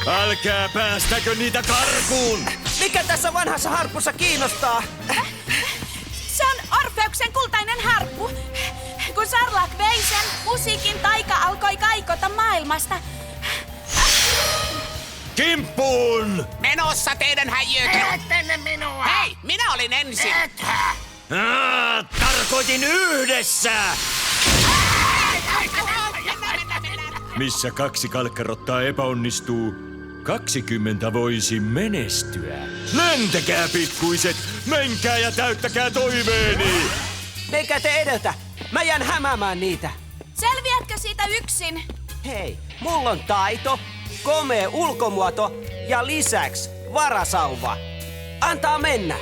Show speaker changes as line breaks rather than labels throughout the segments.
Älkää päästäkö niitä karkuun!
Mikä tässä vanhassa harpussa kiinnostaa?
Se on Orfeuksen kultainen harppu. Kun Sarlak vei sen, musiikin taika alkoi kaikota maailmasta.
Kimppuun!
Menossa teidän häijyökin.
Ette minua!
Hei, minä olin ensin.
Ethän!
Tarkoitin yhdessä! Missä 2 kalkkarottaa epäonnistuu, 20 voisi menestyä. Lentäkää, pikkuiset! Menkää ja täyttäkää toiveeni!
Menkää te edeltä. Mä jään hämäämään niitä.
Selviätkö siitä yksin?
Hei, mulla on taito, komea ulkomuoto ja lisäksi varasauva. Antaa mennä.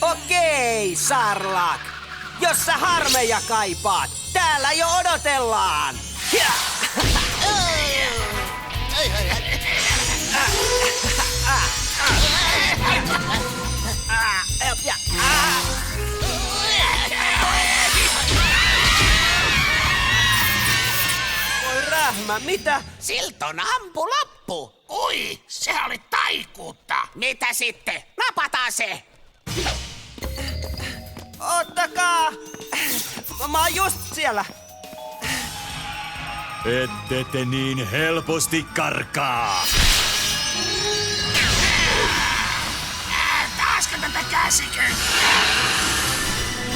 Okei, Sarlak. Jos sä harmeja kaipaat, täällä jo odotellaan. Voi rähmä, mitä?
Silton ampulappu.
Ui, se oli taikuutta!
Mitä sitten? Napataan se.
Ottakaa! Mä oon just siellä.
Ette te niin helposti karkaa!
Taasko tätä käsikö?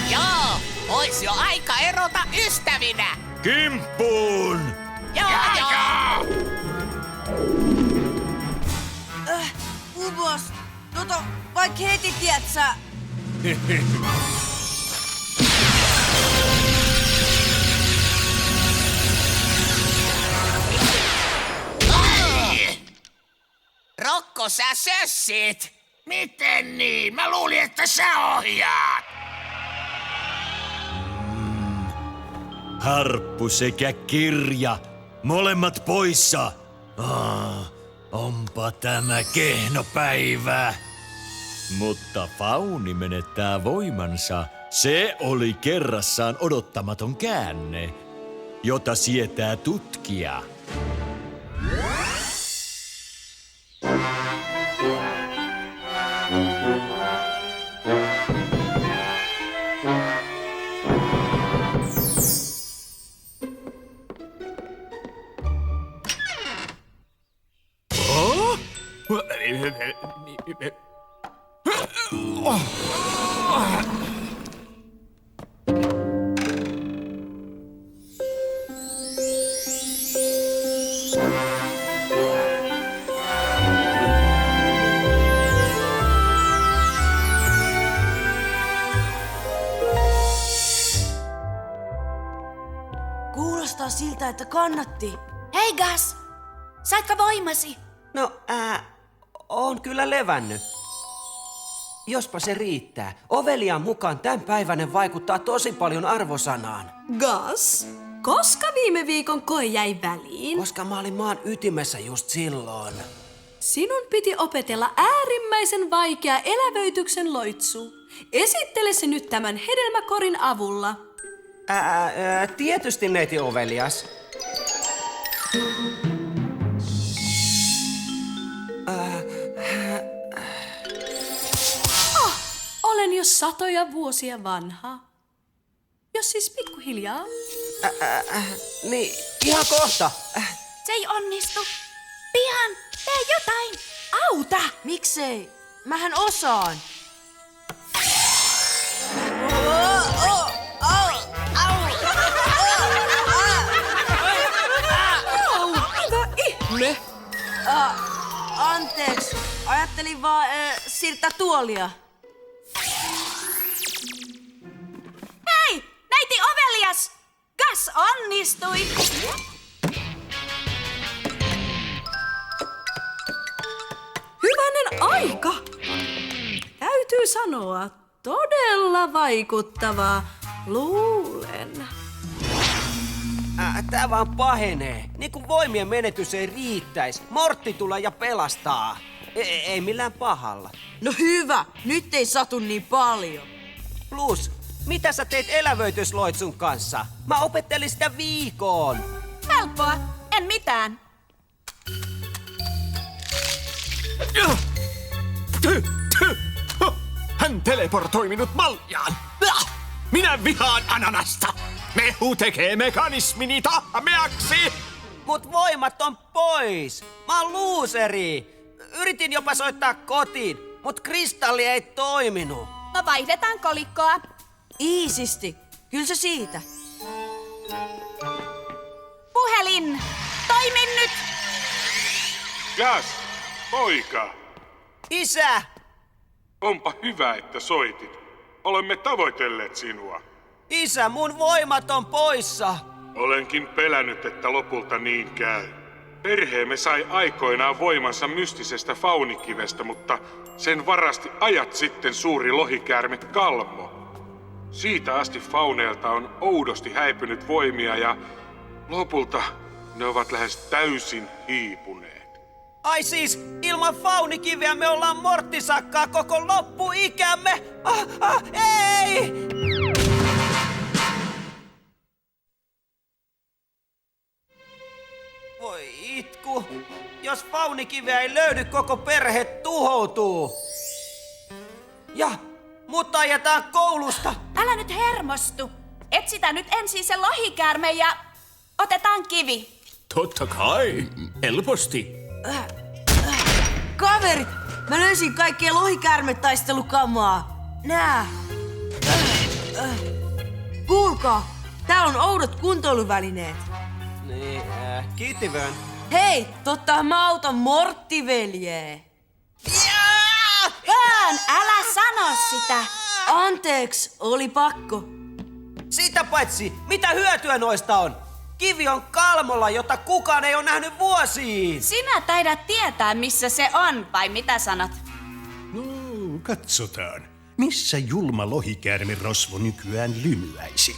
Joo, ois jo aika erota ystävinä.
Kimppuun!
Joo.
Ubos, vaikka heti tiedät sä.
Rokko, sä sössit.
Miten niin? Mä luulin, että sä ohjaat!
Harppu sekä kirja, molemmat poissa. Onpa tämä kehno päivä. Mutta Fauni menettää voimansa. Se oli kerrassaan odottamaton käänne, jota sietää tutkia.
Kuulostaa siltä, että kannatti. Hei Gas, saitko voimasi?
No, oon kyllä levännyt. Jospa se riittää. Ovelian mukaan tämänpäiväinen vaikuttaa tosi paljon arvosanaan.
Gas, koska viime viikon koe jäi väliin?
Koska mä olin maan ytimessä just silloin.
Sinun piti opetella äärimmäisen vaikea elävöityksen loitsu. Esittele se nyt tämän hedelmäkorin avulla.
Tietysti, neiti Ovelias.
Olen jo satoja vuosia vanha. Jos siis pikkuhiljaa.
Niin, ihan kohta.
Se ei onnistu. Pian, tee jotain. Auta!
Miksei? Mähän osaan.
Mitä ihme?
Anteeksi, ajattelin vaan siirtää tuolia.
Hei, neiti Ovelias! Gas onnistui!
Hyvänen aika! Täytyy sanoa, todella vaikuttavaa. Luulen.
Tää vaan pahenee. Niin kuin voimien menetys ei riittäisi. Mortti tulee ja pelastaa. Ei millään pahalla.
No hyvä, nyt ei satu niin paljon.
Plus, mitä sä teet elävöitysloitsun kanssa? Mä opettelin sitä viikon.
Helppoa. En mitään.
Hän teleportoi minut maljaan. Minä vihaan ananasta. Mehu tekee mekanismini tahmeaksi.
Mut voimat on pois. Mä oon luuseri. Yritin jopa soittaa kotiin, mut kristalli ei toiminut.
No vaihdetaan kolikkoa.
Iisisti. Kyllä se siitä.
Puhelin, toimi nyt!
Jas, poika.
Isä!
Onpa hyvä, että soitit. Olemme tavoitelleet sinua.
Isä, mun voimat on poissa.
Olenkin pelännyt, että lopulta niin käy. Perheemme sai aikoinaan voimansa mystisestä faunikivestä, mutta sen varasti ajat sitten suuri lohikäärme Kalmo. Siitä asti fauneilta on oudosti häipynyt voimia ja lopulta ne ovat lähes täysin hiipuneet.
Ai siis, ilman faunikiveä me ollaan morttisakkaa koko loppuikämme. Ei! Voi itku. Jos faunikiveä ei löydy, koko perhe tuhoutuu. Ja mut ajetaan koulusta.
Älä nyt hermostu. Etsitään nyt ensin se lohikäärme ja otetaan kivi.
Totta kai. Helposti.
Kaverit, mä löysin kaikkea lohikäärmetaistelukamaa. Nää. Kuulkaa, täällä on oudot kuntoiluvälineet.
Niin, kiitti Vön.
Hei, totta mä autan Morttiveljeä.
Vön, älä sano sitä.
Anteeksi, oli pakko.
Sitä paitsi, mitä hyötyä noista on? Kivi on Kalmolla, jota kukaan ei ole nähnyt vuosiin.
Sinä taidat tietää, missä se on, vai mitä sanot?
No, katsotaan. Missä julma lohikäärmerosvo nykyään lymyäisi?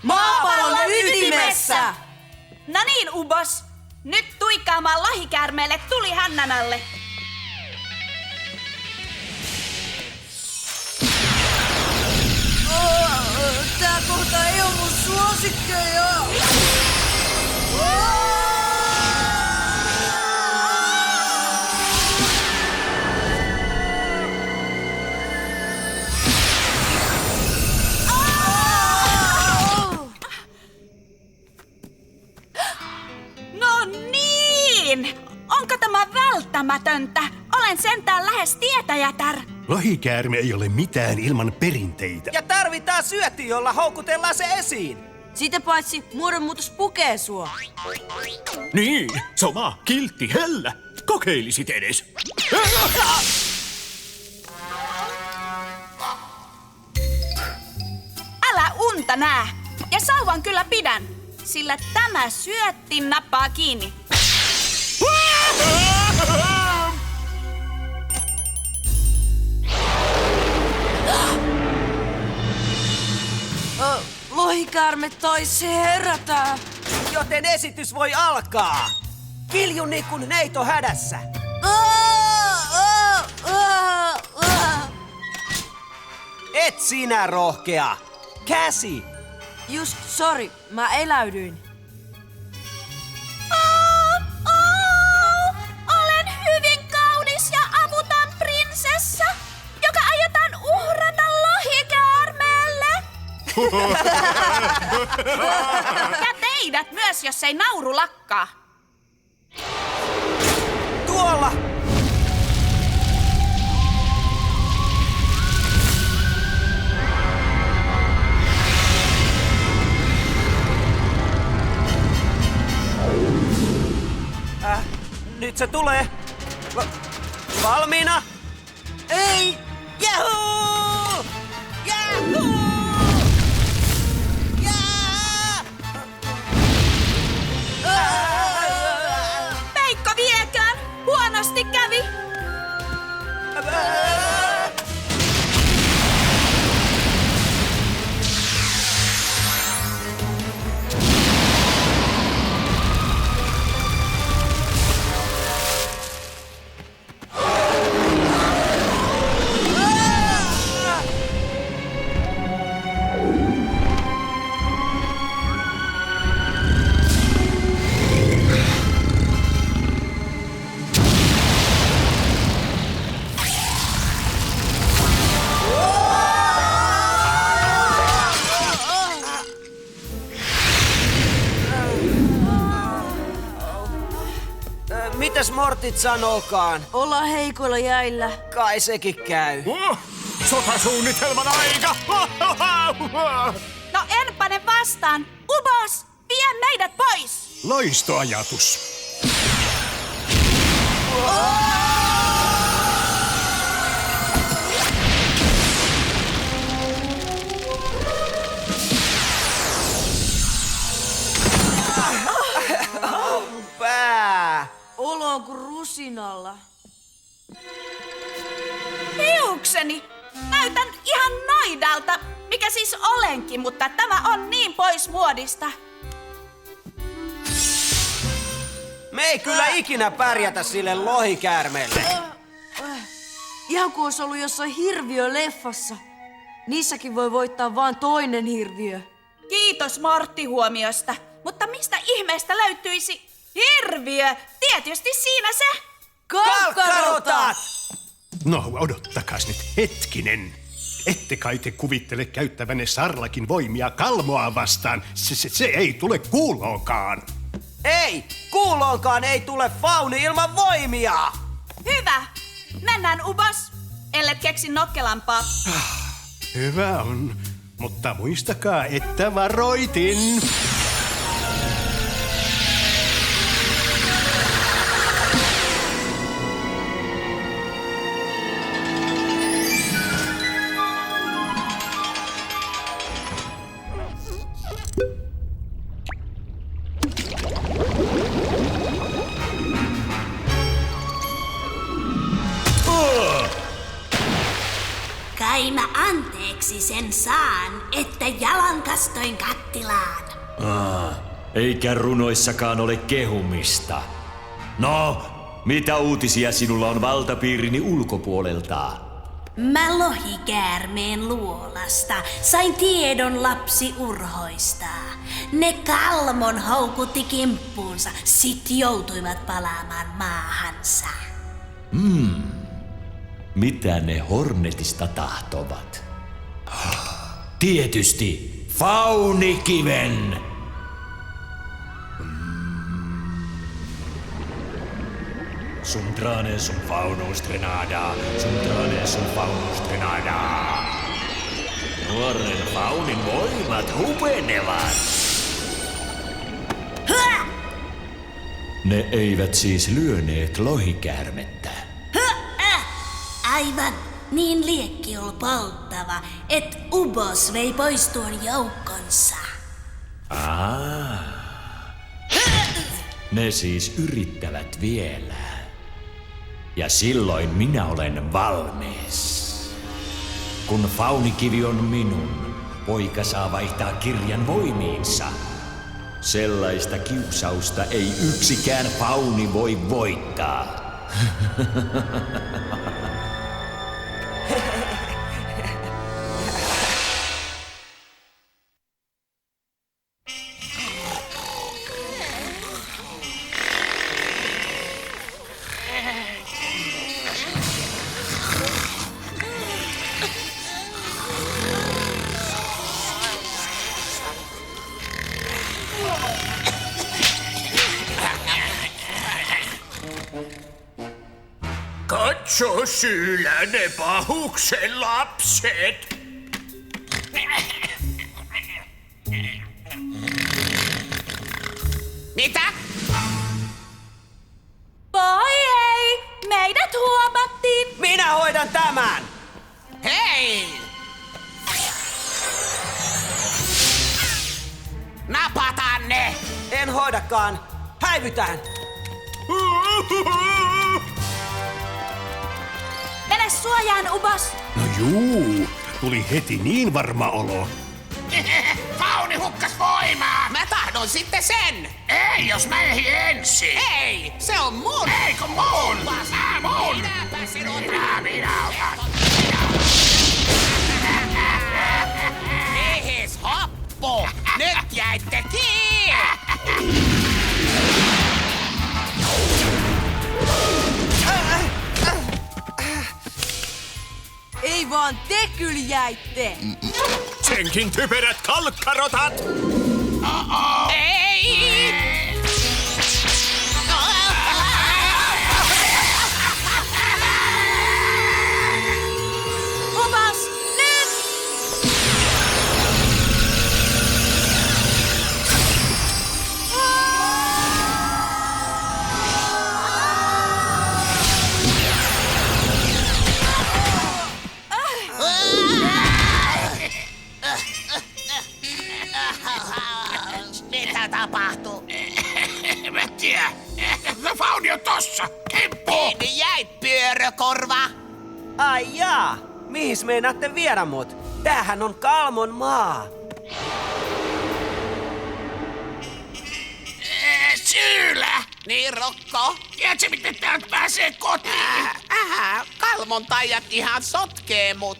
Maapallon ytimessä!
No niin, Ubos. Nyt tuikkaamaan lohikäärmeelle tuli hännän alle.
Tää kohta ei oo mun suosikkeja!
No niin! Onko tämä välttämätöntä? Olen sentään lähes tietäjätär.
Lohikäärme ei ole mitään ilman perinteitä.
Ja tarvitaan syötti, jolla houkutellaan se esiin.
Sitä paitsi muodonmuutos pukee sua.
Niin, sama kiltti hellä. Kokeilisit edes.
Älä unta nää. Ja sauvan kyllä pidän, sillä tämä syötti nappaa kiinni.
Lohikäärme taisi herätä.
Joten esitys voi alkaa. Kilju niin kuin neito hädässä. Et sinä rohkea. Käsi.
Just, sorry, mä eläydyin.
Olen hyvin kaunis ja avuton prinsessa, joka aiotaan uhrata lohikäärmeelle. Ja teidät myös, jos ei nauru lakkaa.
Tuolla. Nyt se tulee. Valmiina?
Ei!
Jahuu! Jahuu! Jaa!
Peikko vieköön! Huonosti kävi!
kortit sanookaan?
Ollaan heikoilla jäillä.
Kai sekin käy.
Sotasuunnitelman aika!
No en pane vastaan. Ubos, vie meidät pois!
Loistoajatus.
Pää!
Olo on kuin rusinalla.
Hiukseni! Näytän ihan noidalta, mikä siis olenkin, mutta tämä on niin pois muodista.
Me ei kyllä ikinä pärjätä sille lohikäärmeelle.
Ihan kuin olisi ollut jossain hirviöleffassa. Niissäkin voi voittaa vain toinen hirviö.
Kiitos Mortti huomiosta, mutta mistä ihmeestä löytyisi hirviö? Tietysti siinä se!
Kalkkarotat!
No, odottakas nyt hetkinen. Ette kai te kuvittele käyttävänne Sarlakin voimia Kalmoa vastaan. Se ei tule kuuloonkaan.
Ei! Kuuloonkaan ei tule fauni ilman voimia!
Hyvä! Mennään, Ubos! Ellet keksi nokkelampaa.
Hyvä on, mutta muistakaa, että varoitin.
Kai mä anteeksi sen saan, että jalan kastoin kattilaan.
Eikä runoissakaan ole kehumista. No, mitä uutisia sinulla on valtapiirini ulkopuolelta?
Mä lohikäärmeen luolasta sain tiedon lapsi urhoista. Ne Kalmon houkutti kimppuunsa, sit joutuivat palaamaan maahansa.
Mitä ne Hornetista tahtovat? Tietysti Faunikiven! Sum trane sum faunus trenada, sum trane sum faunus trenada. Nuoren faunin voimat hupenevat. Ne eivät siis lyöneet lohikäärmettä.
Aivan, niin liekki oli polttava, et Ubos vei pois tuon joukkonsa.
Ne siis yrittävät vielä. Ja silloin minä olen valmis. Kun Faunikivi on minun, poika saa vaihtaa kirjan voimiinsa. Sellaista kiusausta ei yksikään fauni voi voittaa.
Katso syylä ne pahuksen lapset.
Mitä?
Voi ei! Meidät huomattiin!
Minä hoidan tämän!
Hei! Napataan ne!
En hoidakaan. Häivytään!
Mene suojaan, Ubos!
No juu, tuli heti niin varma olo.
Fauni hukkas voimaa.
Mä tahdon sitten sen!
Ei, jos mä ehdin ensin.
Ei! Se on mun!
Ei, kun mun. Mun.
Minäpä sinut!
Minä otan.
Mihis hoppu! Nyt jäitte kiinni!
Ei vaan te kyllä jäitte.
Senkin typerät kalkkarotat!
Ei!
Ai jaa, mihin meinaatte viedä mut? Tämähän on Kalmon maa.
Syylä!
Niin, Rokko?
Tiedätkö, miten täältä pääsee kotiin?
Kalmon taijat ihan sotkee mut.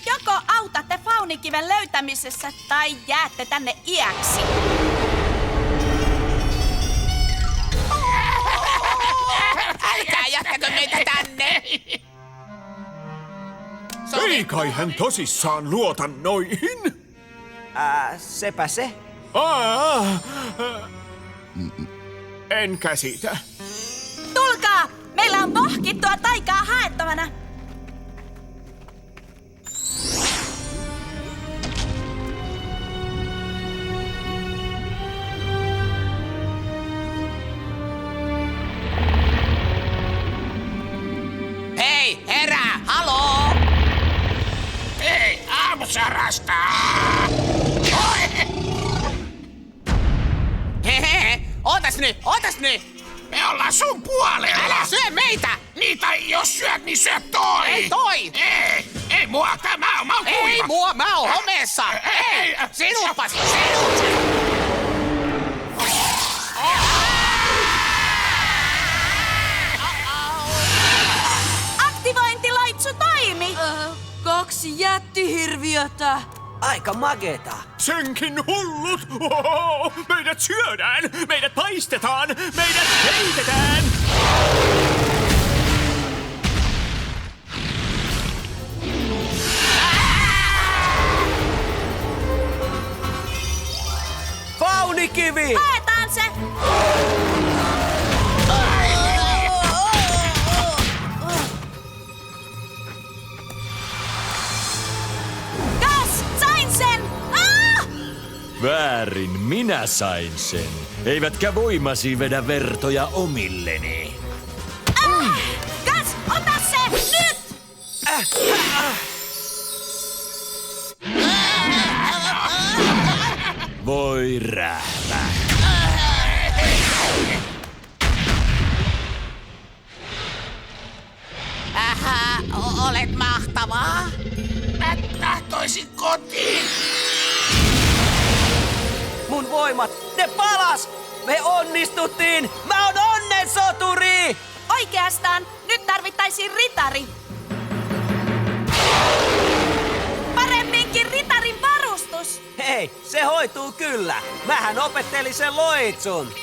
Joko autatte Faunikiven löytämisessä tai jäätte tänne iäksi.
Älkää jättäkö meitä tänne!
Ei kai hän tosissaan luota noihin?
Sepä se.
En käsitä.
Tulkaa! Meillä on pohkittua taikaa haettavana.
Hei, herää! Haloo!
Hei, aamusarasta!
Hehehe, ootas nyt!
Me ollaan sun puolella!
Älä syö meitä!
Niin, tai jos syöt, niin syö toi!
Ei toi!
Ei mua, mä oon
Ei
kuiva!
mua, mä oon homeessa! Ei, sinutpas! Sinut!
Aktivointiloitsu toimi!
2 jättihirviötä.
Aika mageeta.
Senkin hullut! Oho, meidät syödään! Meidät paistetaan! Meidät keitetään!
Faunikivi!
Haetaan se! Kas! Sain sen!
Väärin, minä sain sen. Eivätkä voimasi vedä vertoja omilleni.
Kas! Ota se! Nyt!
Voi rääpä.
Olet mahtavaa.
Mä tahtoisin kotiin!
Mun voimat, ne palas! Me onnistuttiin! Mä oon onnensoturi!
Oikeastaan nyt tarvittaisiin ritari. Paremminkin ritarin varustus.
Hei, se hoituu kyllä. Mähän opettelin sen loitsun.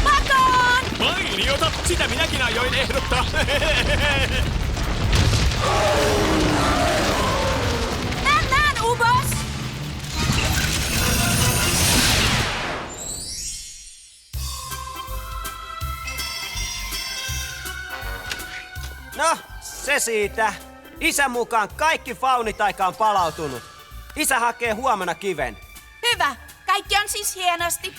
Pakoon!
Mainiota! Sitä minäkin ajoin ehdottaa.
Mennään, Ubos!
No, se siitä. Isän mukaan kaikki faunitaika on palautunut. Isä hakee huomenna kiven.
Hyvä. Kaikki on siis hienosti.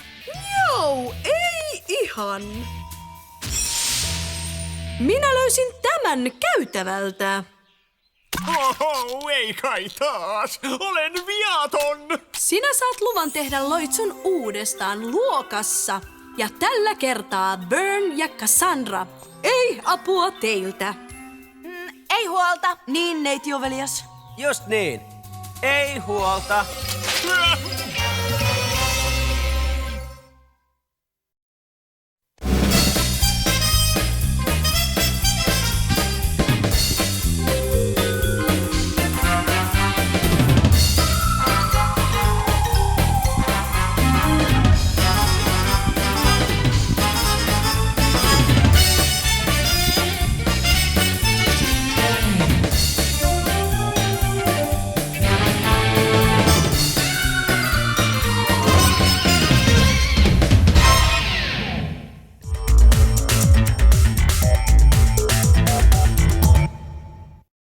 Joo, ei ihan. Minä löysin tämän käytävältä.
Oho, ei kai taas. Olen viaton.
Sinä saat luvan tehdä loitsun uudestaan luokassa. Ja tällä kertaa Vern ja Cassandra. Ei apua teiltä.
Ei huolta.
Niin, neitiovelias.
Just niin. Ei huolta.